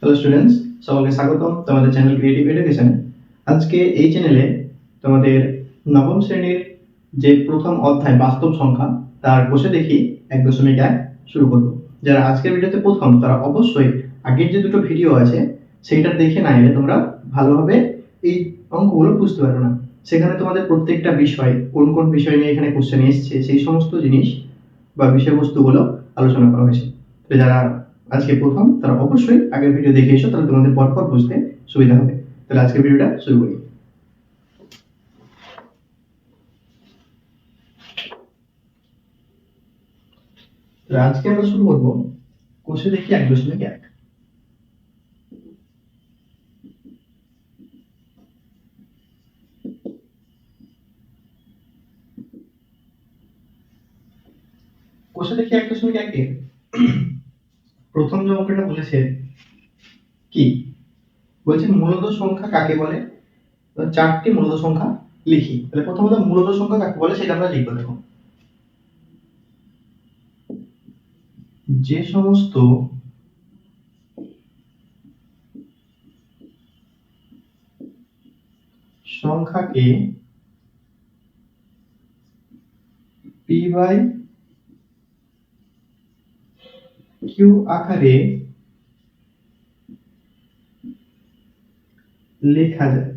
Hello students, সকলকে স্বাগতম তোমাদের চ্যানেল ক্রিয়েটিভ এডুকেশনে। আজকে এই চ্যানেলে তোমাদের নবম শ্রেণীর যে প্রথম অধ্যায় বাস্তব সংখ্যা তার কোষে দেখি 1.1 শুরু করব। যারা আজকের ভিডিওতে প্রথম তারা অবশ্যই আগের যে দুটো ভিডিও আছে সেইটা দেখে না এলে তোমরা ভালোভাবে এই অঙ্কগুলো বুঝতে পারবে না। সেখানে তোমাদের প্রত্যেকটা বিষয় কোন কোন বিষয় নিয়ে এখানে কোশ্চেন এসছে সেই সমস্ত জিনিস বা বিষয়বস্তুগুলো আলোচনা করা হয়েছে। তো যারা আজকে প্রথম তারা অবশ্যই আগের ভিডিও দেখে এসো, তাহলে তোমাদের পরপর বুঝতে সুবিধা হবে। তাহলে আজকের ভিডিওটা শুরু করি। আজকে আমরা শুরু করবো কোষে দেখি 1.1। কোষে দেখি 1.1 এর প্রথম যে অঙ্কটা বলেছে কি বলছে, মূলদ সংখ্যা কাকে বলে। চারটি মূলদ সংখ্যা লিখি। তাহলে প্রথমত মূলদ সংখ্যা কাকে বলে সেটা আমরা লিখবো। দেখো, যে সমস্ত সংখ্যাকে পি বাই কিউ আকারে লেখা যায়,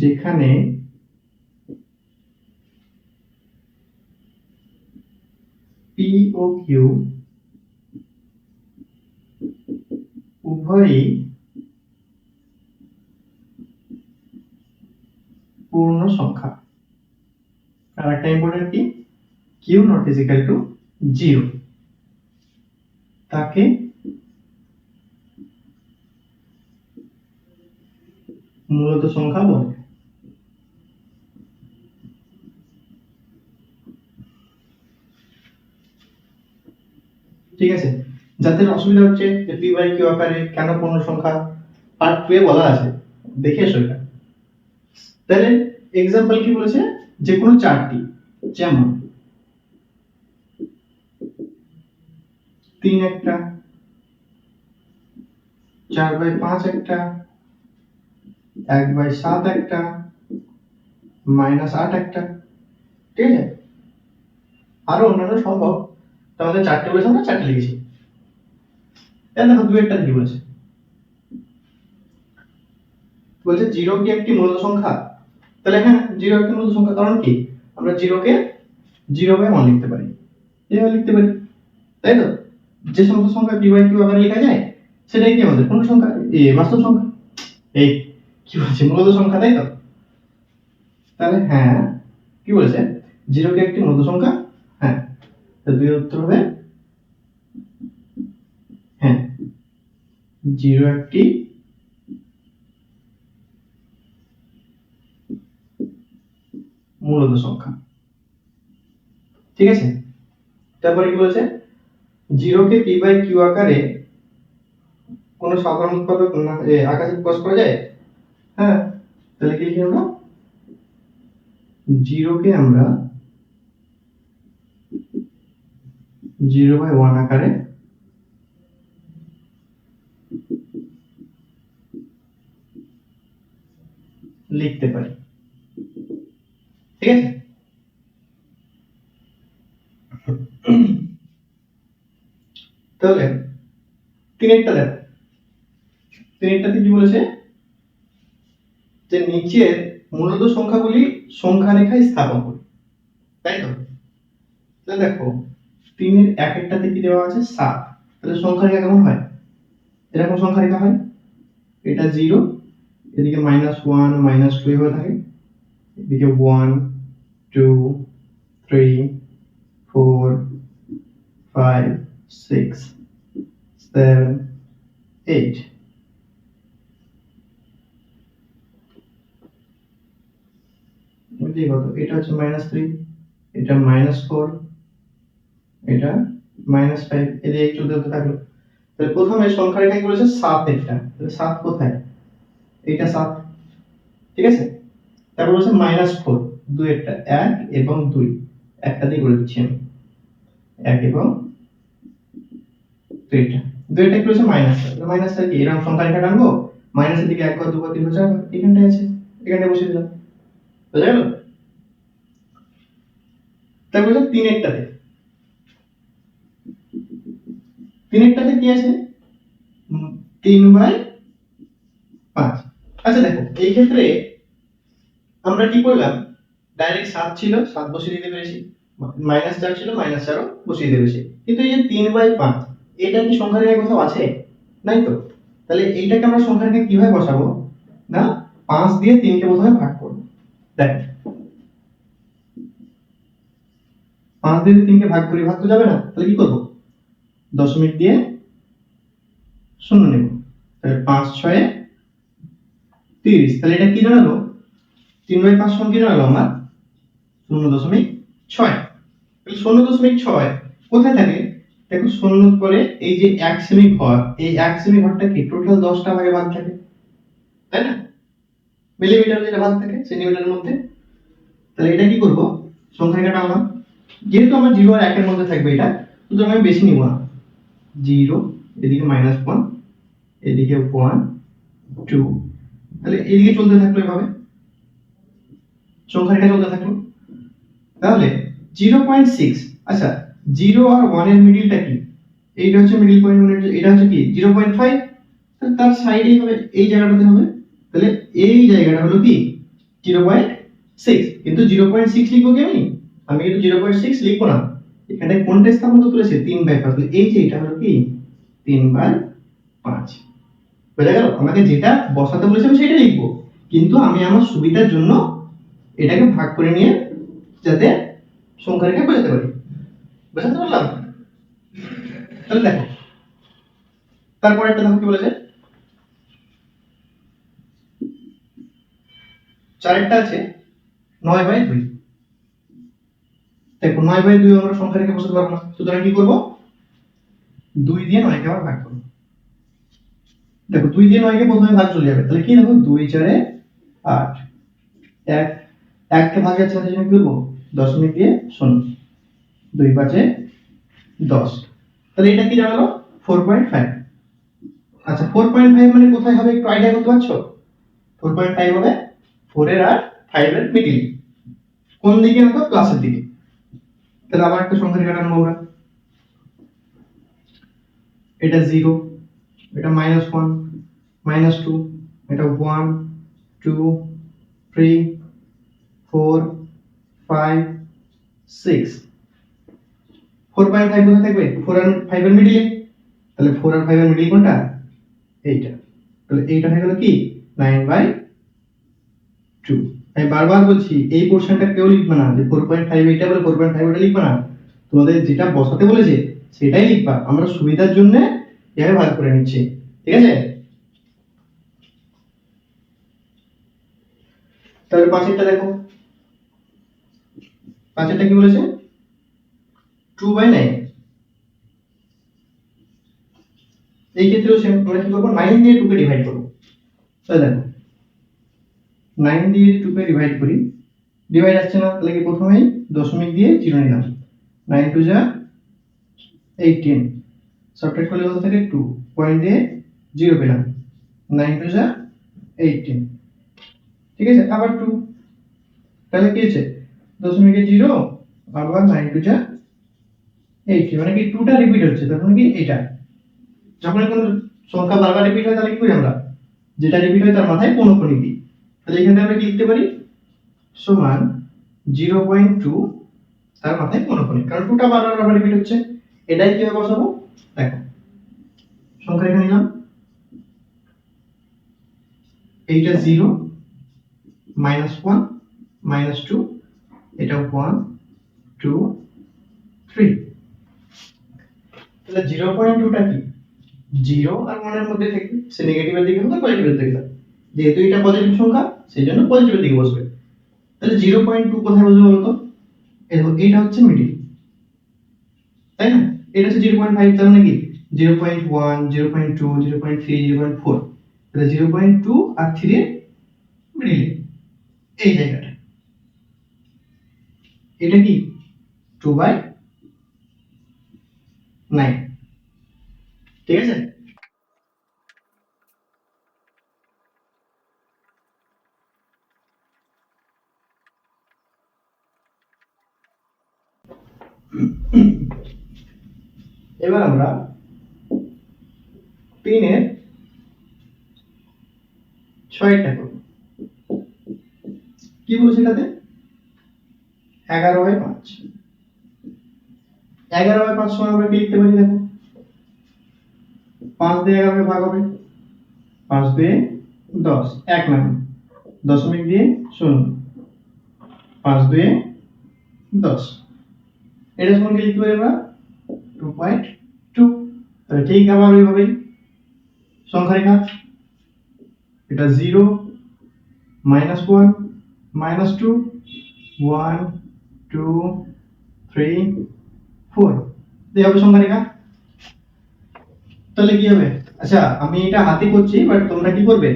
যেখানে পি ও কিউ উভয়ই পূর্ণ সংখ্যা। আর একটা ইম্পর্টেন্ট কি, q naught is equal to 0, তাকে মূলদ সংখ্যা বলে। ঠিক আছে, যাদের অসুবিধা হচ্ছে যে পি বাই কিউ আকারে কেন পূর্ণ সংখ্যা, পার্ট 2 এ বলা আছে, দেখে এসো এটা। তাহলে एग्जांपल কি বলেছে, যে কোনো চারটি, যেমন 3 একটা, 4/5 একটা, 1/7 একটা, -8 একটা। ঠিক আছে, আরো অন্যান্য সম্ভব। তাহলে চারটে বলেছে, আমরা চারটে লিখেছি। এর দেখো দুই একটা কি বলেছে, বলছে 0 কি একটি মূলদ সংখ্যা। তাহলে হ্যাঁ, 0 একটি মূলদ সংখ্যা। কারণ কি, আমরা 0 কে 0/1 লিখতে পারি, এভাবে লিখতে পারি, তাই তো। যে সমস্ত সংখ্যা পি বাই কিউ আকারে লেখা যায় সেটাই কি আমাদের পূর্ণ সংখ্যা, বাস্তব সংখ্যা, এই কি বলছে, মূলদ সংখ্যা, তাই তো। তাহলে হ্যাঁ, কি বলেছে, 0 কি একটি মূলদ সংখ্যা। হ্যাঁ, তাহলে দুই উত্তর হবে হ্যাঁ, 0 একটি মূলদ সংখ্যা। ঠিক আছে, তারপরে কি বলেছে, 0 কে পি বাই কিউ আকারে কোন সাধারণ উৎপাদক না আকারে প্রকাশ করা যায়। হ্যাঁ, তাহলে কি লিখি আমরা, 0 কে আমরা 0/1 আকারে লিখতে পারি। ঠিক আছে, তাহলে তিনেরটা দেখো, তিনেরটাতে কি বলেছে, যে নিচের মূলদ সংখ্যাগুলি সংখ্যা রেখায় স্থাপন করি, তাই তো। তাহলে দেখো, তিনের এক একটাতে কি দেওয়া আছে, 7। তাহলে সংখ্যা রেখা কেমন হয়, এরকম সংখ্যা রেখা হয়। এটা 0, এদিকে -1 -2 হয়ে থাকে, এদিকে 1 2 3 4 5 6 7 8। বুঝলি কত, এটা হচ্ছে -3, এটা -4, এটা -5, এদিকে চলতে চলতে থাকলো। তাহলে প্রথমে সংখ্যা রেখায় বলেছে 7 একটা, তাহলে 7 কোথায়, এটা 7। ঠিক আছে, তারপর বলছে -4, 2 একটা, 1 এবং 2, একটা দিয়ে করে দিচ্ছি আমি, 1 এবং দুইটা দুইটা কি হচ্ছে মাইনাস, মাইনাসটা কি এরকম সংখ্যা রেখা টানবো, মাইনাসের দিকে 1 ঘর 2 ঘর 3 ঘর 4 ঘর এখানটায় আছে, এখানটায় বসিয়ে দিলাম, বুঝা গেল? তারপরে 3 একটাতে, 3 একটাতে কি আছে 3/5। আচ্ছা দেখো এই ক্ষেত্রে আমরা কি করলাম, ডাইরেক্ট 7 ছিল 7 বসিয়ে দিতে পেরেছি, -4 ছিল -4ও বসিয়ে দিতে পেরেছি, কিন্তু এই যে 3/5 এটা কি সংখ্যা রেখায় কোথাও আছে? নাই তো। তাহলে এইটাকে আমরা সংখ্যা রেখায় কিভাবে বসাবো না, 5 দিয়ে 3 কে প্রথমে ভাগ করব। দেখ 5 দিয়ে 3 কে ভাগ করি, ভাগ তো যাবে না, তাহলে কি করব, দশমিক দিয়ে 0 নেব, তাহলে 5 6 30। তাহলে এটা কি দাঁড়ালো, 3/5 সমান কি দাঁড়ালো আমার 0.6। তাহলে 0.6 কোথায় থাকে, দেখো 0 পরে এই যে 1 সেমি ঘর, এই 1 সেমি ঘরটা কি টোটাল 10টা ভাগে ভাগ থাকে, তাই না? মিলিমিটার যেটা ভাগ থাকে সেন্টিমিটারের মধ্যে। তাহলে এটা কি করব, সংখ্যা রেখাটা আমরা, যেহেতু আমার 0 আর 1 এর মধ্যে থাকবে এটা, সুতরাং আমি বেশি নিব না, 0 এদিকে -1 এদিকে 1 2, তাহলে এদিকে চলতে থাকলো এভাবে সংখ্যা রেখা চলতে থাকলো। তাহলে 0.6, আচ্ছা 0 আর 1 এর মিডলটা কি, এইটা হচ্ছে মিডল পয়েন্ট, মানে এটা হচ্ছে কি 0.5, তাহলে তার সাইডেই হবে এই জায়গাটাতে হবে, তাহলে এই জায়গাটা হলো কি 0.6, কিন্তু 0.6 লিখবো কি আমি কিন্তু 0.6 লিখবো না, এখানে কোনটা স্থাপন করতে বলেছে 3/5, তাহলে এই যে এটা হলো কি 3/5। বুঝা গেল, আমাকে যেটা বসাতে বলেছে আমি সেটা লিখবো, কিন্তু আমি আমার সুবিধার জন্য এটাকে ভাগ করে নিয়ে যাতে সংখ্যা রেখা বোঝাতে পারি। বুঝাতে পারলাম? তাহলে দেখো তারপর একটা দেখো কি বলেছে, চারেরটা আছে 9/2। দেখো 9/2 আমরা সংখ্যা রেখা বসাতে পারবো না, সুতরাং কি করব, 2 দিয়ে 9 কে আবার ভাগ করব। দেখো 2 দিয়ে 9 কে প্রথমে ভাগ চলে যাবে, তাহলে কি দেখো 2 4 8, 1 1 কে ভাগ যাচ্ছে না, সেজন্য কি করব দশমিক দিয়ে 0, 2 5 10, তাহলে এটা কি দাঁড়ালো 4.5। আচ্ছা 4.5 মানে কোথায় হবে একটু আইডিয়া করতে পারছো, 4.5 হবে 4 এর আর 5 এর মিডল, কোন দিকে না, তো প্লাসের দিকে। তাহলে আবার একটা সংখ্যা রেখা টানবো আমরা, এটা 0, এটা -1 -2, এটা 1 2 3 4 5 6, 4.5 কোথায় থাকবে 4 আর 5 এর মিডলে, তাহলে 4 আর 5 এর মিডল কোনটা, এইটা, তাহলে এইটা হয়ে গেল কি 9/2। আমি বারবার বলছি এই পোরশনটা কেউ লিখবে না যে 4.5 এইটা বলে 4.5 ওটা লিখবে না, তোমাদের যেটা বসাতে বলেছে সেটাই লিখবা, আমরা সুবিধার জন্য এভাবে ভাগ করে নিচ্ছি, ঠিক আছে? তাহলে পাঁচেরটা দেখো, পাঁচেরটা কি বলেছে 2/9। এই ক্ষেত্রেও সেম, আমরা কি করব 9 দিয়ে 2 কে ডিভাইড করব। তাহলে দেখো 9 দিয়ে 2 কে ডিভাইড করি, ডিভাইড আসছে না, তাহলে কি প্রথমেই দশমিক দিয়ে 0 নিলাম, 9 2 যা 18, সাবট্রাক্ট করলে কত থাকে 2, পয়েন্ট দিয়ে 0 পেলাম, 9 2 যা 18, ঠিক আছে, আবার 2, তাহলে কি হচ্ছে দশমিকে 0 আবার 9 2 যা 18, মানে কি 2 টা রিপিট হচ্ছে, তখন কি এটা যখন কোনো সংখ্যা বারবার রিপিট হয় তাহলে কি করি আমরা, যেটা রিপিট হয় তার মাথায় পৌনঃপুনিক দিই, তাহলে এখানে আমরা কি লিখতে পারি সমান 0.2 তার মাথায় পৌনঃপুনিক, কারণ 2 টা বারবার রিপিট হচ্ছে। এটাই কিভাবে বসাবো, দেখো সংখ্যা এখানে নিলাম, এইটা 0 -1 -2, এটা 1 2 3, তাহলে 0.2 টা কি 0 আর 1 এর মধ্যে থাকবে, সে নেগেটিভের দিকে হবে পজিটিভের দিকে যাবে, যেহেতু এটা পজিটিভ সংখ্যা সেজন্য পজিটিভের দিকে বসবে। তাহলে 0.2 কোথায় বসবে বলতো, এইটা হচ্ছে মিডল, তাই না? এটা হচ্ছে 0.5, তার মানে কি 0.1 0.2 0.3 0.4, তাহলে 0.2 আর 3 এর মিডল এই জায়গাটা, এটা কি 2/9। ঠিক আছে। এবার আমরা 3-এর 6টা করব। কি বলছে এটাতে? 11/5। 11/5 সমান আমরা কি লিখতে পারি দেখো, 5 দিয়ে 11 ভাগ হবে, 5 দিয়ে 10, 1 নাম দশমিক দিয়ে 0, 5 দিয়ে 10, এটা সমান কি লিখতে পারি আমরা 2.2। তাহলে ঠিক আবার ওইভাবেই সংখ্যা রেখা, এটা 0 -1 -2 1 2 3 4, এই হবে সংখ্যা রেখা। তাহলে কি হবে? আচ্ছা আমি এটা হাতে করছি, বাট তোমরা কি করবে,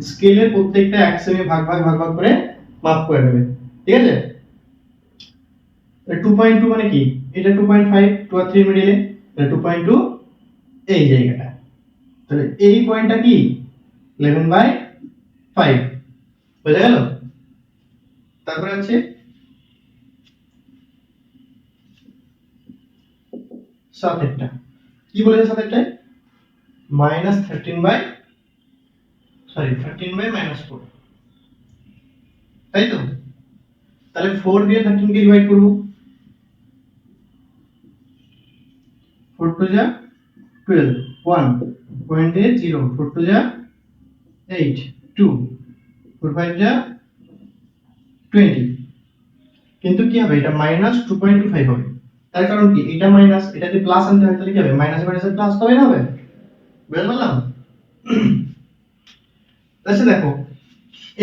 স্কেলের প্রত্যেকটা 1 সেমি ভাগ ভাগ ভাগ ভাগ করে মাপ করে নেবে, ঠিক আছে। 2.2 মানে কি, এটা 2.5, 2 আর 3 মিডিলে, তাহলে 2.2 এই জায়গাটা, তাহলে এই পয়েন্টটা কি 11/5, বুঝা গেল। তারপরে আছে 7-এরটা, কি বলেছে 7-এরটায় -13/-4, তাই তো। তাহলে 4 দিয়ে 13 কে ডিভাইড করব, 4 টু যা 12, 1.0, 4 টু যা 8, 2, 4 5 যা 20, কিন্তু কি হবে, এটা -2.25 হবে। তার কারণ কি, এটা মাইনাস, এটা যদি প্লাস আনতে হয় তাহলে কি হবে, মাইনাস মাইনাসে প্লাস তবে না হবে, বুঝতে পারলাম। আচ্ছা দেখো,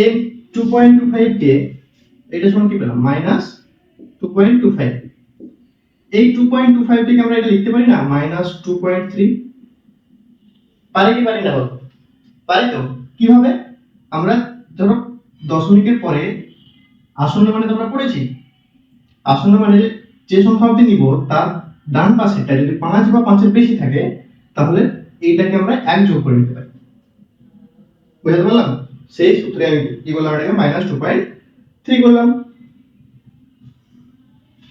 এই 2.25 কে এটা সমান কি পেলাম, -2.25, এই 2.25 থেকে আমরা এটা লিখতে পারি না -2.3, পারি কি পারি না বলো, পারি তো। কিভাবে, আমরা ধরো দশমিকের পরে আসন্ন মানে তোমরা পড়েছি, আসন্ন মানে যে সংখ্যা অবধি নিব তার ডান পাশেটা যদি 5 বা 5 এর বেশি থাকে তাহলে এইটাকে আমরা 1 যোগ করে নিতে পারি, বুঝতে পারলাম। সেই সূত্রে আমি কি বললাম, এটাকে -2.3 করলাম।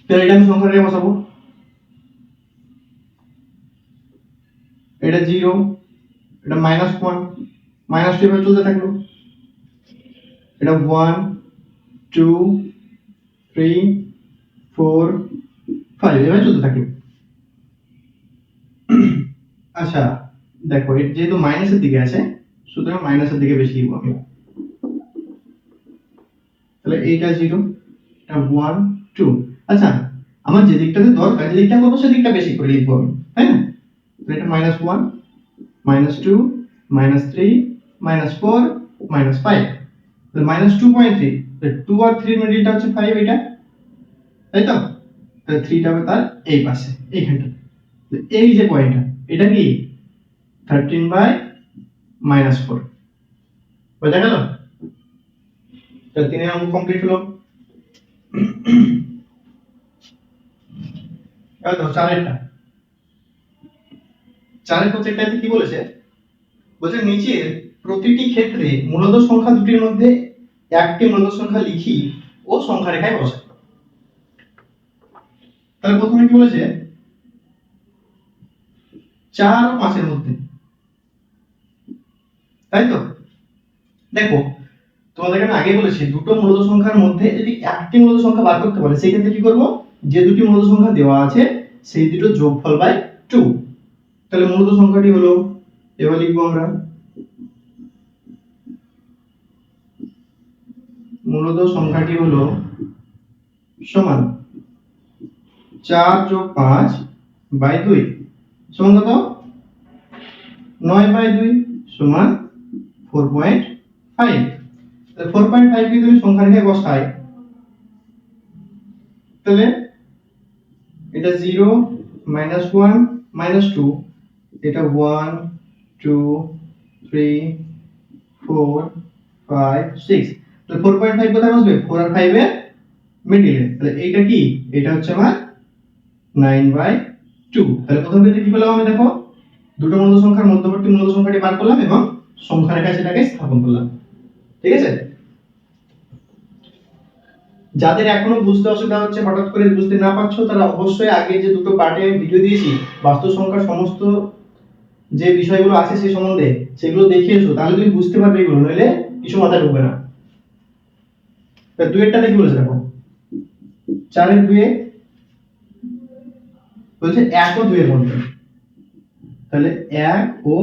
তাহলে এটা আমি সংখ্যাটাকে বসাবো, এটা 0, এটা -1 -2 এভাবে চলতে থাকলো, এটা 1 2 3 4 5 এভাবে চলতে থাকলো। আচ্ছা দেখো, এটা যেহেতু মাইনাসের দিকে আছে সুতরাং মাইনাসের দিকে বেশি লিখবো আমি, তাহলে এইটা 0, এটা 1 2। আচ্ছা আমার যে দিকটাতে দরকার, যে দিকটা করবো সেদিকটা বেশি করে লিখবো আমি, তাই না। তো এটা -1 -2 -3 -4 -5, তাহলে -2.3, তো 2 আর 3 মিডলটা হচ্ছে 5, এটা তাই তো। তাহলে 3 টা হবে তার এই পাশে এইখানটা, তো এই যে পয়েন্টটা এটা কি 13/-4, বোঝা গেল। তাহলে 3 অঙ্ক কমপ্লিট হলো। এবার তো 4-এর প্রত্যেকটাতে কি বলেছে, বলছে নিচের প্রতিটি ক্ষেত্রে মূলদ সংখ্যা দুটির মধ্যে একটি মূলদ সংখ্যা লিখি ও সংখ্যা রেখায় বসাই। তাহলে প্রথমে কি বলেছে, 4 ও 5 এর মধ্যে, তাই তো। দেখো তোমাদের আগে বলেছি দুটো মূলদ সংখ্যার মধ্যে যদি একটি মূলদ সংখ্যা বার করতে বলে সেই ক্ষেত্রে কি করব, যে দুটি মূলদ সংখ্যা দেওয়া আছে সেই দুটো যোগফল বাই 2। তাহলে মূলদ সংখ্যাটি হলো, এবার লিখবো আমরা মূলদ সংখ্যাটি হলো সমান 4 যোগ 5 বাই 2 সমান কত, 9/2 সমান 4.5। তাহলে 4.5 কে তুমি সংখ্যা রেখায় বসাই, তাহলে এটা 0 -1 -2, এটা 1 2 3 4 5 6, তো 4.5 কোথায় বসবে, 4 আর 5 এর মিডলে, তাহলে এইটা কি, এটা হচ্ছে আমার 9/2। তাহলে প্রথম ক্ষেত্রে কি পেলাম আমি দেখো, দুটো মূলত সংখ্যার মধ্যবর্তী মূলত সংখ্যাটি বার করলাম এবং সংখ্যা রেখায় সেটাকে স্থাপন করলাম। ঠিক আছে? যাদের এখনো বুঝতে অসুবিধা হচ্ছে, হঠাৎ করে বুঝতে না পারছো, তারা অবশ্যই আগে যে দুটো পার্টে আমি ভিডিও দিয়েছি বাস্তব সংখ্যার সমস্ত যে বিষয়গুলো আছে সেই সম্বন্ধে, সেগুলো দেখে এসো, তাহলে তুমি বুঝতে পারবে এগুলো, নইলে কিছু মাথায় ঢুকবে না। তা দুয়েরটা দেখি বলেছে, দেখো 4 এর 2 বলছে 1 ও 2 এর মধ্যে, তাহলে 1 ও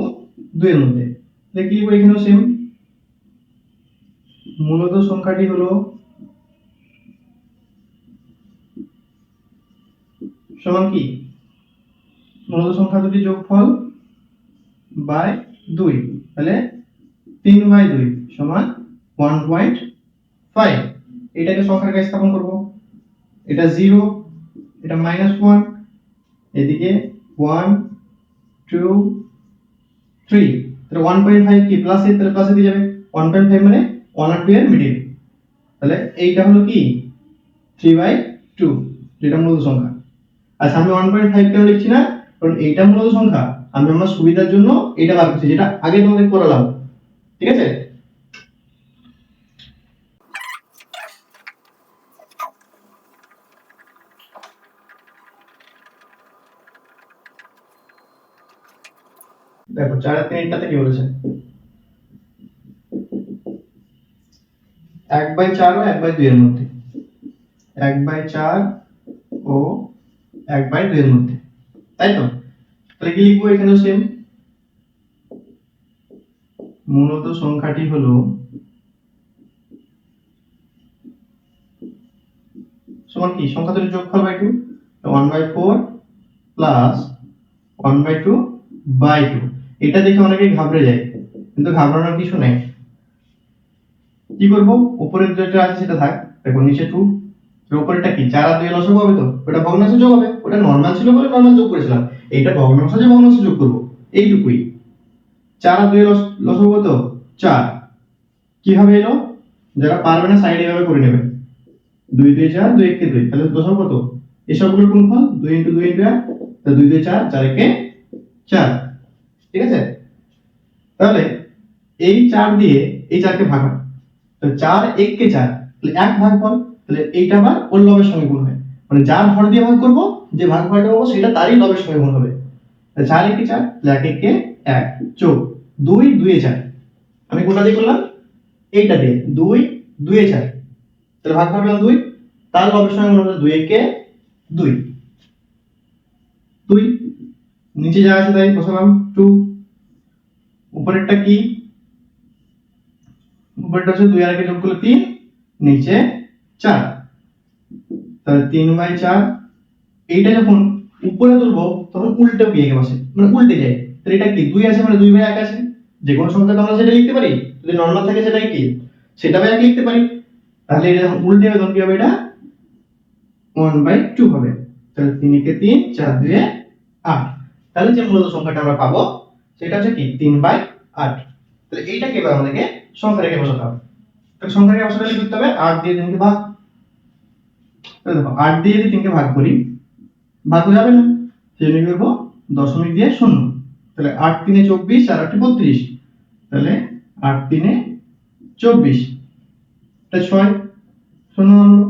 2 এর মধ্যে দেখি এখানেও সেম, মূলত সংখ্যাটি হলো সমান কি, মূলত সংখ্যা দুটি যোগফল বাই 2, তাহলে 3/2 সমান 1.5। এটাকে সংখ্যার কাছে স্থাপন করব, এটা 0, এটা -1, এদিকে 1 2 3, তাহলে 1.5 কি প্লাস এ, তাহলে প্লাসে দিয়ে যাবে, 1.5 মানে 1 আর 2 এর মিডিল, তাহলে এইটা হলো কি 3/2, যেটা মূলত সংখ্যা। আচ্ছা আমি 1.5 কেন লিখছি না, কারণ এইটা মূলত সংখ্যা, আমি আমার সুবিধার জন্য এটা বার করছি, যেটা আগে তোমাদের করালাম। ঠিক আছে? দেখো 4 আর 3টাতে কি বলেছে, 1/4 ও 1/2 এর মধ্যে, 1/4 ও 1/2 এর মধ্যে, তাই তো? তাহলে কি লিখবো এখানেও সেম, মূলত সংখ্যাটি হলো সমান কি, সংখ্যা দুটির যোগফল বাই 2, 1/4 প্লাস 1/2/2। এটা দেখে অনেকেই ঘাবড়ে যায়, কিন্তু ঘাবড়ানোর কিছু নাই। কি করব, উপরের যেটা আছে সেটা থাক, দেখো নিচে 2, এর উপরেরটা কি 4 আর 2 লসগু হবে, তো ওটা ভগ্নাংশে যোগ হবে, ওটা নরমাল ছিল বলে নরমাল যোগ করেছিলাম, এইটা ভগ্নাংশ যে ভগ্নাংশে যোগ করব, এইটুকুই। 4 আর 2 লসগু কত 4, কিভাবে এলো, যারা পারবে না সাইডে এভাবে করে নেবে, 2 2 4, 2 1 2, তাহলে দশক কত, এসবগুলোর গুণফল 2 * 2 * 1, তাহলে 2 2 4, 4 1 4। ঠিক আছে? তাহলে এই 4 দিয়ে এই 4 কে ভাগাও, তো 4 1 কে 4, তাহলে 1 ভাগফল, তাহলে এইটা আবার ওর লবের সঙ্গে গুণ হয়, মানে যার হর দিয়ে ভাগ করব, যে ভাগফলটা পাবো সেটা তারই লবের সঙ্গে গুণ হবে। তাহলে 4 1 4, তাহলে 1 1 1 যোগ 2 2 4, আমি কোনটা দিয়ে করলাম, এইটা দিয়ে 2 2 4, তাহলে ভাগফল পেলাম 2, তার লবের সঙ্গে গুণ হবে 2 1 2, 2 নিচে যা আছে তাই বসালাম 2, উপরেরটা কি, উপরেরটা হচ্ছে 2 আর 1 যোগ করলে 3, নিচে 4, তাহলে 3/4। এইটা যখন উপরে তুলবো তখন উল্টো গিয়ে বসে, মানে উল্টে যায়, তাহলে এটা কি 2 আছে মানে 2/1 আছে, যে কোনো সংখ্যা আমরা সেটা লিখতে পারি, যদি নরমাল থাকে সেটাই কি সেটা বাই 1 লিখতে পারি, তাহলে এটা যখন উল্টে হবে তখন কি হবে, এটা 1/2 হবে, তাহলে 3 কে 3, 4 2 8, তাহলে যে মূলত সংখ্যাটা আমরা পাবো সেটা হচ্ছে কি 3/8। তাহলে এইটাকে এবার আমাদেরকে সংখ্যা রেখে বসাতে হবে, তাহলে সংখ্যা রেখে বসাতে লিখতে হবে 8 দিয়ে 3 কে ভাগ, তাহলে দেখো 8 দিয়ে যদি 3 কে ভাগ করি, ভাগ হয়ে যাবে না, সেজন্য কি করব, দশমিক দিয়ে 0, তাহলে 8 3 24, 4 8 32, তাহলে 8 3 24, এটা 6 0 আনলো,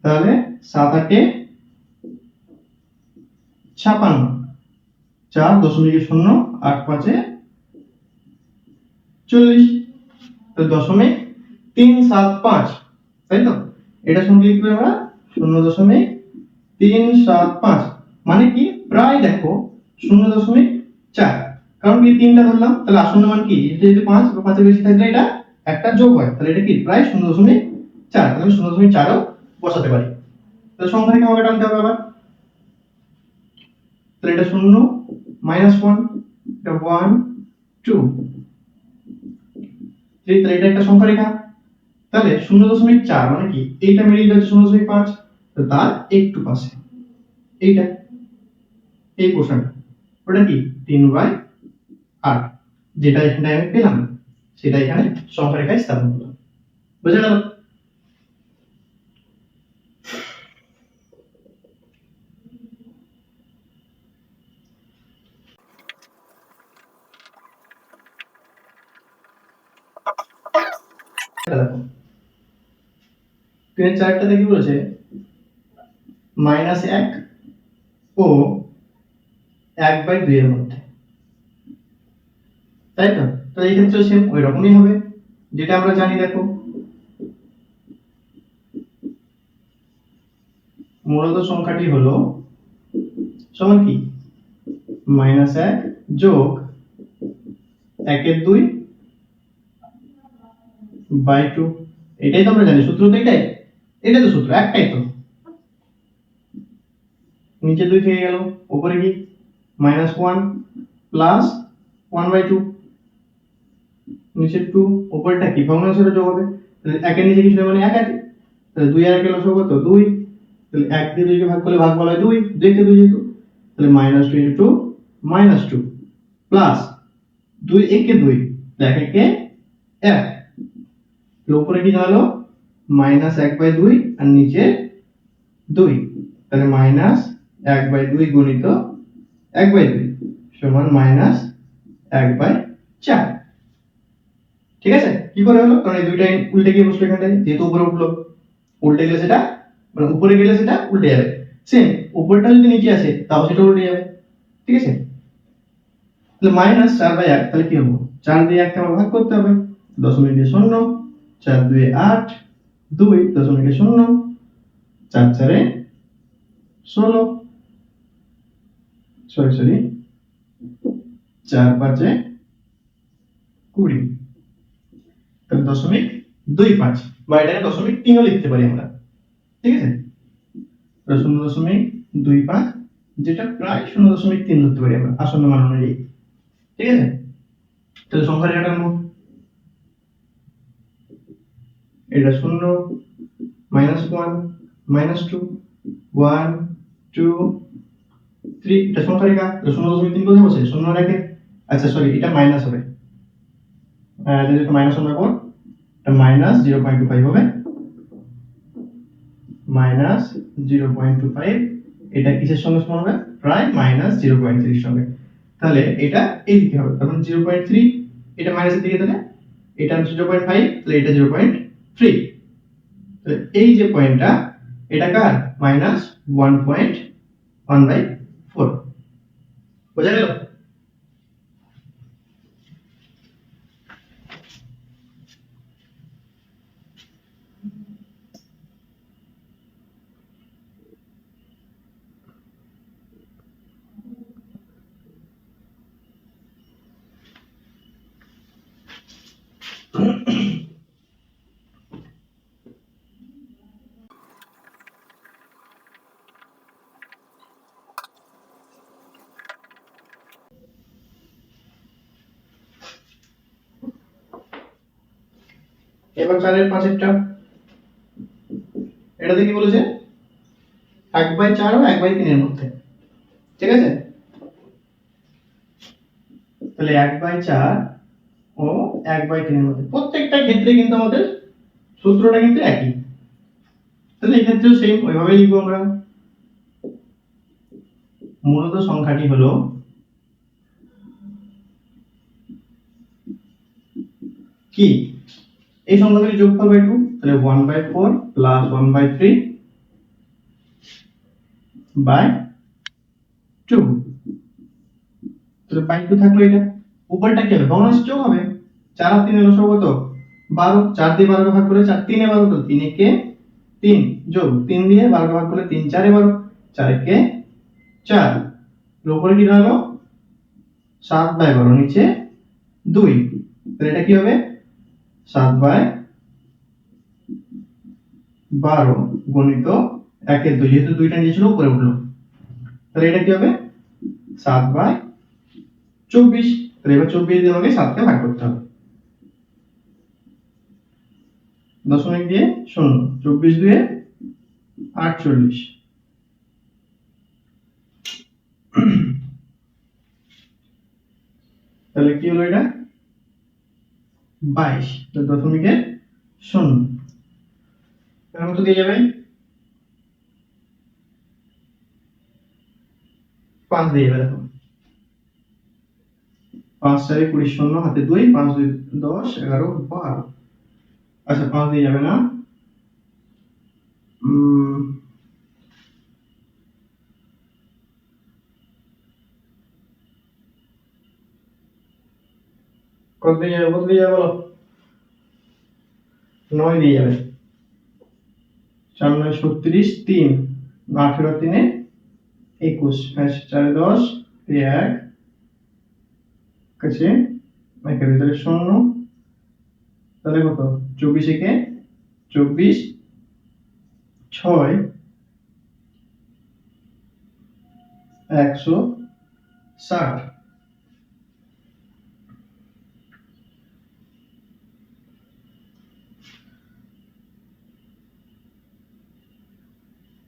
তাহলে 7 8 56, 4.0 8 5 40, তো 0.375, তাই তো? এটা সঙ্গে লিখবে আমরা 0.375, মানে কি প্রায় দেখো 0.4, কারণ কি 3টা ধরলাম, তাহলে আসন্ন মান কি, এটা যদি 5 বা 5 এর বেশি থাকলে এটা একটা যোগ হয়, তাহলে এটা কি প্রায় 0.4, তাহলে 0.4 ও বসাতে পারি। তাহলে সংখ্যা রেখে আমাকে টানতে হবে আবার, তাহলে এটা 0 -1, এটা 1 2, তাহলে এটা একটা সংখ্যা রেখা, তাহলে 0.4 মানে কি, এইটা মিডিলটা হচ্ছে 0.5, তো তার একটু পাশে এইটা, এই পোরশনটা, ওটা কি 3/8, যেটা এখানে আমি পেলাম সেটা এখানে সংখ্যা রেখায় স্থাপন করলাম। বুঝে গেল? দেখো 3/4 দেখি বলেছে -1 ও 1/2 এর মধ্যে, তাই তো? তো এই ক্ষেত্রে সেম ওই রকমই হবে, যেটা আমরা জানি। দেখো মূলত সংখ্যাটি হলো সমান কি -1 যোগ 1/2 বাই 2। এটাই তো আমরা জানি, সূত্র তো এটাই তো সূত্র, একটাই তো। নিচে 2 থেকে গেল, উপরে কি -1 প্লাস 1/2, নিচে 2, উপরটা কি ভগ্নাংশের যোগ হবে, তাহলে 1 এর নিচে কিছু নেই মানে 1 আছে, তাহলে 2 আর 1 এর লসাগু কত 2, তাহলে 1 দিয়ে 2 কে ভাগ করলে ভাগফল হয় 2, 2 কে 2 যেহেতু, তাহলে -2 -2 প্লাস 2 1 2, 1 1 1, এর উপরে কি দাঁড়ালো -1/2 আর নিচে 2, তাহলে -1/2 গুণিত 1/2 সমান -1/4। ঠিক আছে? কি করে হলো? কারণ এই দুইটা উল্টে গিয়ে বসলো এখানটায়, যেহেতু উপরে উঠলো, উল্টে গেলে সেটা মানে উপরে গেলে সেটা উল্টে যাবে। সেম উপরটা যদি নিচে আসে তাও সেটা উল্টে যাবে। ঠিক আছে? তাহলে -4/8, তাহলে কি হবে? 4 দিয়ে 1 কে আমার ভাগ করতে হবে, দশমিক দিয়ে 0, 4 2 8, 2 দশমিকে 0, 4 4 16, সরি 4 5 20, তাহলে 0.25 বা এটাকে 0.3 ও লিখতে পারি আমরা। ঠিক আছে? 0.25, যেটা প্রায় 0.3 ধরতে পারি আমরা আসন্ন মান অনুযায়ী। ঠিক আছে? তাহলে সংখ্যা রেখাটা আনবো, এটা 0 -1 -2 1 2 3, এটা সংখ্যা রেখা, তাহলে 0.3 কোথায় বসে 0 রেখে, আচ্ছা সরি এটা মাইনাস হবে, যেহেতু মাইনাস হবে পর এটা -0.25 হবে, -0.25, এটা কিসের সঙ্গে সমান হবে প্রায় -0.3 এর সঙ্গে, তাহলে এটা এই দিকে হবে, তার মানে 0.3, এটা মাইনাসের দিকে, তাহলে এটা 0.5, তাহলে এটা 0.3, তাহলে এই যে পয়েন্টটা এটা কার -1.1/4, বোঝা গেল? এবার 4 5টা, এটা দেখি বলেছে 1/4 ও 1/3 এর মধ্যে। ঠিক আছে? তাহলে 1/4 ও 1/3 এর মধ্যে, প্রত্যেকটা ক্ষেত্রে কিন্তু আমাদের সূত্রটা কিন্তু একই, তাহলে এই ক্ষেত্রেও সেম ওইভাবেই লিখবো আমরা। মূলত সংখ্যাটি হলো কি এই সংখ্যাগুলি যোগফল বাই 2, তাহলে 1/4 প্লাস 1/3 বাই 2, তাহলে বাই 2 থাকলো, এটা উপরটা কি হবে ভগ্নাংশ যোগ হবে, 4 আর 3 এর লসাগু কত 12, 4 দিয়ে 12 কে ভাগ করে 4 3 এ 12, তো 3 একে 3 যোগ 3 দিয়ে 12 কে ভাগ করলে 3 4 এ 12, 4 একে 4, এর উপরে কি দাঁড়ালো 7/12, নিচে 2, তাহলে এটা কি হবে 7/12 গুণিত 1/2, যেহেতু 2টা নিচে ছিল উপরে উঠলো, তাহলে এটা কি হবে 7/24, তাহলে এবার 24 দিয়ে আমাকে 7 কে ভাগ করতে হবে, দশমিক দিয়ে 0, 24 2 48, তাহলে কি হলো এটা 22, তো দশমিকে 0, এর মতো দিয়ে যাবে 5 দিয়ে যাবে, দেখো 5 4 20, 0 হাতে 2, 5 2 10 11 12, আচ্ছা 5 দিয়ে যাবে না, কত দিয়ে যাবে, কত দিয়ে যাবে বলো? 9 দিয়ে যাবে। 4 9 36, 3 18 3 21, 4 10 1 কাছে একের ভিতরে 0, তাহলে কত? 24 একে 24, 6 160।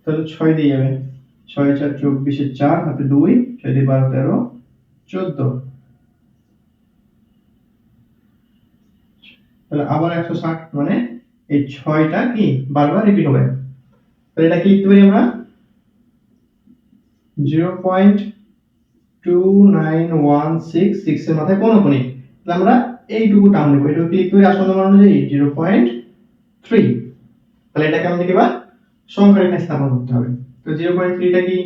তাহলে 6 দিয়ে যাবে, 6 4 24 4 হাতে 2, 6 দিয়ে 12 13 14, তাহলে আবার 160, মানে এই 6টা কি বারবার রিপিট হবে। তাহলে এটা কি লিখতে পারি আমরা? 0.2916 এর মাথায় কোন কোণে, তাহলে আমরা এইটুকু টার্ম নেব, এটাকে কি লিখতে পারি আসন্ন মান অনুযায়ী 0.3। তাহলে এটাকে আমাদের এবার সংখ্যা রেখায় স্থাপন করতে হবে। তো 0.3 টা কি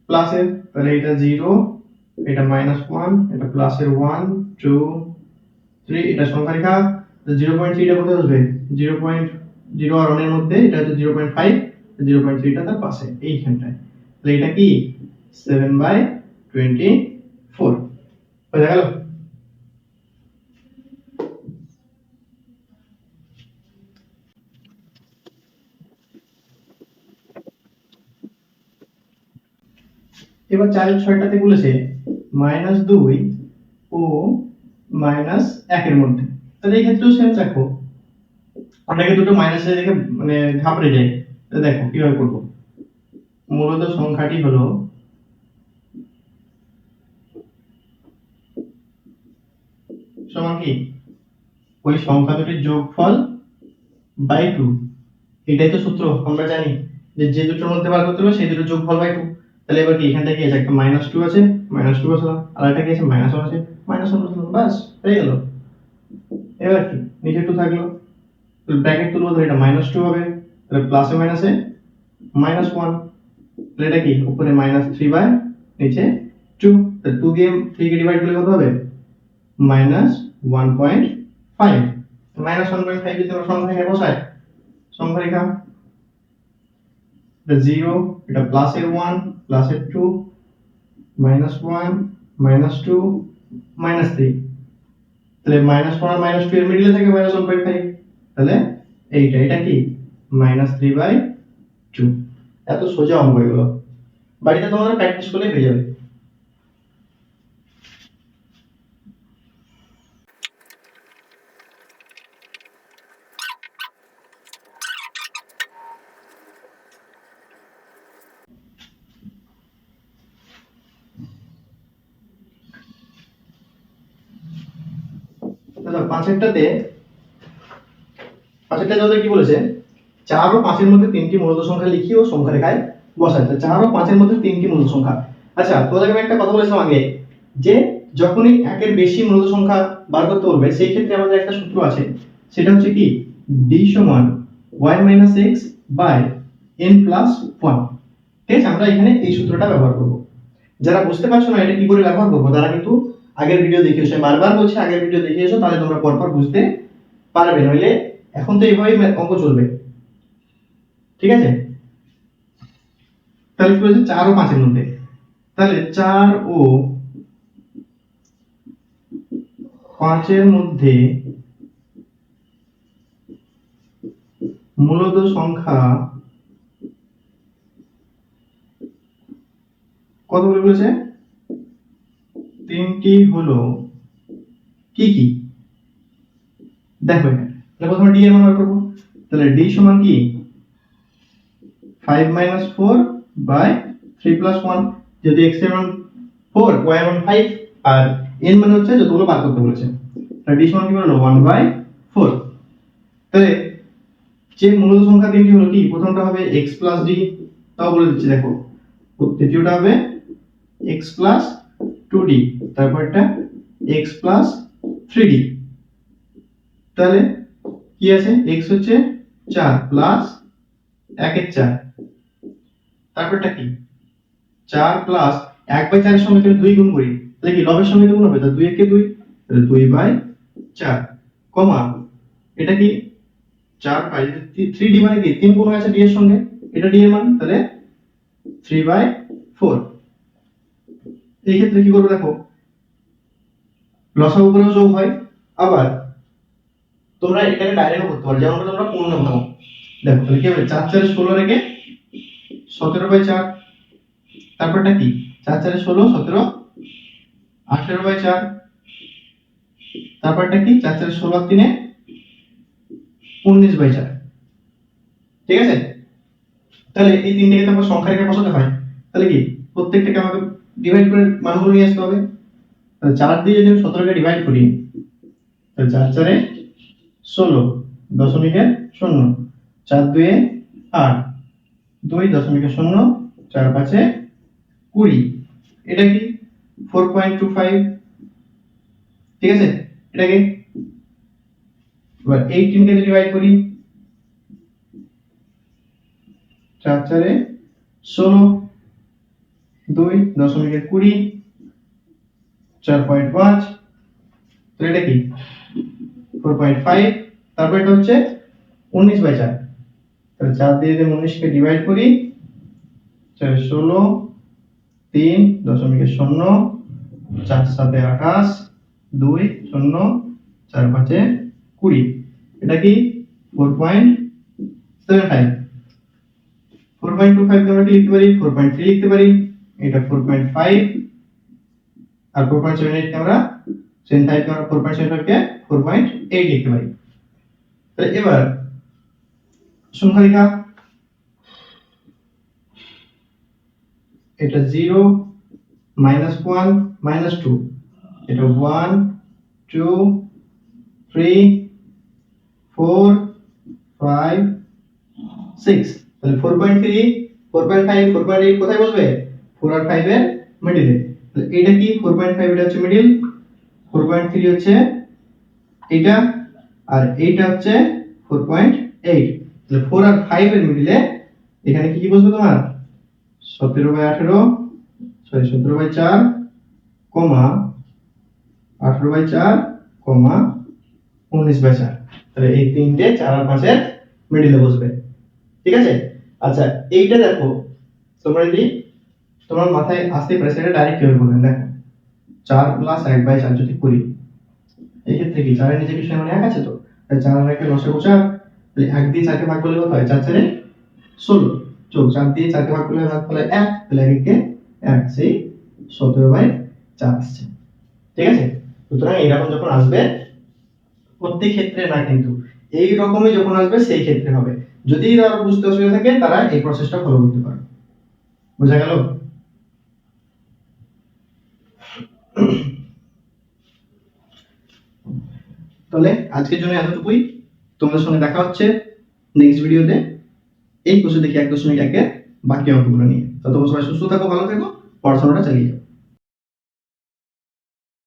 প্লাসের, তাহলে এটা 0, এটা -1, এটা প্লাসের 1 2 3, এটা সংখ্যা রেখা। তো 0.3 টা কোথায় বসবে? 0.0 আর 1 এর মধ্যে, এটা হচ্ছে 0.5, 0.3 টা তার পাশে এইখানটায়। তাহলে এটা কি 7/24 হয়ে গেল। এবার 4 এর 6টাতে বলেছে -2 ও -1 এর মধ্যে। তাহলে এই ক্ষেত্রেও সেম দেখো, অনেকে দুটো মাইনাসে দেখে মানে ঘাবড়ে যায়। তো দেখো কিভাবে করব। মূলত সংখ্যাটি হলো সমান কি ওই সংখ্যা দুটির যোগফল বাই 2। এটাই তো সূত্র, আমরা জানি যে যে দুটোর মধ্যে বার করতে হবে সেই দুটোর যোগফল বাই 2। তাহলে এবার কি এখানটা কি আছে, একটা -2 আছে, -2 বসালাম, আর একটা কি আছে -1 আছে, -1 বসালাম, বাস হয়ে গেল। এবার কি নিচে 2 থাকলো, তাহলে ব্র্যাকেট তুলবো, তাহলে এটা -2 হবে, তাহলে প্লাসে মাইনাসে -1, তাহলে এটা কি উপরে -3 বাই নিচে 2, তাহলে 2 দিয়ে 3 কে ডিভাইড করলে কত হবে? -1.5। -1.5 যদি আমরা সংখ্যা রেখা বসাই, সংখ্যা রেখা এটা 0, এটা প্লাসের 1 প্লাসের 2 -1 -2 -3, তাহলে -1 আর -2 এর মিডলে থাকে -1.5, তাহলে এটা কি -3/2। এত সোজা অঙ্ক এগুলো, বাড়িতে তোমাদের প্র্যাকটিস করলে পেয়ে যাবে। তাহলে পাঁচেরটা আমাদের কি বলেছে, 4 ও 5 এর মধ্যে তিনটি মূলত সংখ্যা লিখি ও সংখ্যা রেখায় বসাই। 4 ও 5 এর মধ্যে তিনটি মূলত সংখ্যা। আচ্ছা তোমাদেরকে আমি একটা কথা বলেছিলাম আগে, যে যখনই একের বেশি মূলত সংখ্যা বার করতে বলবে সেই ক্ষেত্রে আমাদের একটা সূত্র আছে, সেটা হচ্ছে কি d সমান y - x by n plus 1। ঠিক আছে, আমরা এখানে এই সূত্রটা ব্যবহার করব। যারা বুঝতে পারছো না এটা কি করে ব্যবহার করব, তারা কিন্তু আগের ভিডিও দেখে এসো, বারবার বলছি আগের ভিডিও দেখে এসো, তাহলে তোমরা পরপর বুঝতে পারবে, নইলে এখন তো এইভাবেই অঙ্ক চলবে। ঠিক আছে, তাহলে কি বলেছে 4 ও 5 এর মধ্যে, তাহলে 4 ও 5 এর মধ্যে মূলত সংখ্যা কতগুলো বলেছে? তিনটি হলো কি কি দেখো এখানে। তাহলে প্রথমে d এর মান বার করব, তাহলে d সমান কি 5 - 4 বাই 3 + 1, যদি x এর মান 4 y এর মান 5 আর n মানে হচ্ছে যতগুলো বার করতে বলেছে, তাহলে d সমান কি হলো 1/4। তাহলে যে মূলত সংখ্যা তিনটি হলো কি, প্রথমটা হবে x + d, তাও বলে দিচ্ছি দেখো, দ্বিতীয়টা হবে x + 2d, তারপরটা x + 3d। তাহলে কি আছে x হচ্ছে 4 প্লাস 1 এর 4, তারপরটা কি 4 প্লাস 1/4 এর সঙ্গে যদি 2 গুণ করি তাহলে কি লবের সঙ্গে গুণ হবে, তাহলে 2 একে 2, তাহলে 2/4 কমা এটা কি 4 পাই 3d মানে কি 3 গুণ হয়ে আছে d এর সঙ্গে, এটা d এর মান, তাহলে 3/4। এই ক্ষেত্রে কি করব দেখো লসাগু উপরেও যোগ হয়, আবার তোমরা এটাকে ডাইরেক্ট করতে পারো, যেমন তোমরা পূর্ণ ভাঙো। দেখো তাহলে কি হবে 4 4 এ 16 রেখে 17/4, তারপরটা কি 4 4 এ 16 17 18/4, তারপরটা কি 4 4 এ 16 3 এ 19/4। ঠিক আছে, তাহলে এই তিনটাকে তো আমরা সংখ্যা রেখে বসাতে হয়, তাহলে কি প্রত্যেকটাকে আমাকে ডিভাইড করে মানগুলো নিয়ে আসতে হবে। তাহলে 4 দিয়ে যদি আমি 17 কে ডিভাইড করি তাহলে 4 4 এ 16 দশমিকে 0, 4 2 এ 8, 2 দশমিকে 0, 4 5 এ 20, এটা কি 4.25। ঠিক আছে, এটাকে এবার 18 কে ডিভাইড করি 4 4 এ 16, 2 দশমিকে 20, 4.5, তো এটা কি 4.5, তারপর এটা হচ্ছে 19/4, তাহলে 4 দিয়ে যদি 19 কে ডিভাইড করি 4 16, 3 দশমিকে 0, 4 7 এ 28, 2 0, 4 5 এ 20, এটা কি 4.75। 4.25 কে আমরা কি লিখতে পারি 4.3 লিখতে পারি, এটা 4.5, আর 4.78 কে আমরা 75 কে আমরা 4.75 কে 4.8 লিখতে পারি। তাহলে এবার সংখ্যা রেখা, এটা 0 -1 -2, এটা 1 2 3 4 5 6, তাহলে 4.3 4.5 4.8 কোথায় বসবে 4 আর 5 এর মিডলে, তাহলে এটা কি 4.5 এটা হচ্ছে মিডল, 4.3 হচ্ছে এটা, আর এইটা হচ্ছে 4.8, তাহলে 4 আর 5 এর মিডলে এখানে কি কি বসবে তোমার 17/18 সরি 17/4 কমা 18/4 কমা 19/4, তাহলে এই তিনটে 4 আর 5 এর মিডলে বসবে। ঠিক আছে, আচ্ছা এইটা দেখো তোমরা যদি তোমার মাথায় আসতে পারে সেটা ডাইরেক্ট কিভাবে বলবেন, দেখো 4 প্লাস 1/4 যদি করি এই ক্ষেত্রে কি 4 এর নিচে কিছু মানে 1 আছে, তো তাহলে 4 আর 1 এর লসাগু 4, তাহলে 1 দিয়ে 4 কে ভাগ করলে কত হয় 4 4 এ 16, যোগ 4 দিয়ে 4 কে ভাগ করলে ভাগ করলে 1, তাহলে 1 কে 1, সেই 17/4 আসছে। ঠিক আছে, সুতরাং এরকম যখন আসবে প্রত্যেক ক্ষেত্রে না, কিন্তু এই রকমই যখন আসবে সেই ক্ষেত্রে হবে। যদি তারা বুঝতে অসুবিধা থাকে তারা এই প্রসেসটা ফলো করতে পারে। বোঝা গেল? তাহলে আজকের জন্য এতটুকুই, তোমাদের সঙ্গে দেখা হচ্ছে নেক্সট ভিডিওতে এই কোর্সে দেখি 1.1 এর বাকি অঙ্কগুলো নিয়ে। ততক্ষণ সবাই সুস্থ থাকো, ভালো থেকো, পড়াশোনাটা চালিয়ে যাও।